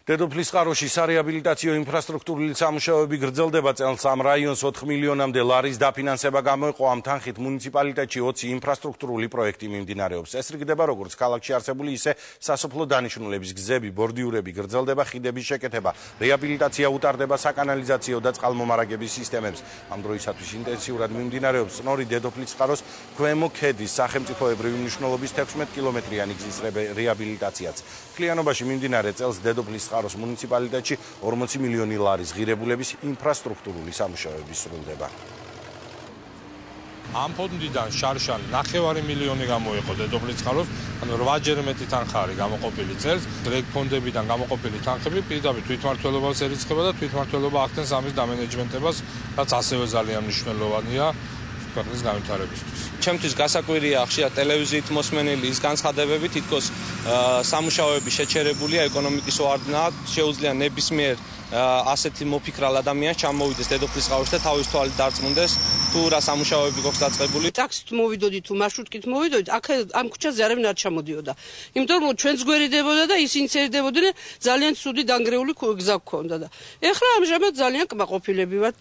დედოფლისწყაროში სარეაბილიტაციო ინფრასტრუქტურული სამუშაოები გრძელდება წელს ამ რაიონს 4 მილიონამდე ლარის დაფინანსება გამოიყო ამ თანხით მუნიციპალიტეტში 20 ინფრასტრუქტურული პროექტი მიმდინარეობს. ეს რიგდება როგორც ქალაქში არსებული, ისე სასოფლო დანიშნულების გზები, ბორდიურები გრძელდება, ხიდების შეკეთება, რეაბილიტაცია უტარდება საკანალიზაციო და წყალმომარაგების სისტემებს. ამ დროისათვის ინტენსიურად მიმდინარეობს წნორი დედოფლისწყაროს ქვემო ქედის სახელმწიფოებრივი მნიშვნელობის 16 კილომეტრიანი გზის რეაბილიტაციაც. მთლიანობაში მიმდინარე წელს დედოფლისწყაროს მუნიციპალიტეტში 40 მილიონი ლარის ღირებულების ინფრასტრუქტურული სამუშაოები სრულდება. ამ ფონდიდან შარშან 9 მილიონი გამოიყო დედოფლისწყაროს, ანუ 8-ჯერ მეტი თანხა არის გამოყოფილი წელს. რეგ ფონდებიდან გამოყოფილი თანხები პირდაპირ თვითმმართველობას ერიცხება და თვითმმართველობა ახდენს ამის დამენეჯმენტებას, რაც ასევე ძალიან მნიშვნელოვანია ქვეყნის განვითარებისთვის. ჩემთვის გასაკვირია ხშირად ტელევიზიით მოსმენილი ის განცხადებები, თითქოს სამუშაოები შეჩერებულია ეკონომიკის ვარდნად, შეუძლია ნებისმიერ ასეთი მოფიქრალ ადამიანს ჩამოვიდეს დედოფლისწყაროში და თავის თვალით დარწმუნდეს თუ რა სამუშაოები გვაქვს დაწყებული. ტაქსით მოვიდოდით თუ მარშრუტკით მოვიდოდით, აქ ამ ქუჩაზე არავინ არ ჩამოდიოდა. იმიტომ რომ ჩვენს გვერდებოდა და ისინი წერდებოდნენ ძალიან ცუდი დანგრეული გზა გქონდა და ეხლა ამჟამად ძალიან კმაყოფილები ვართ.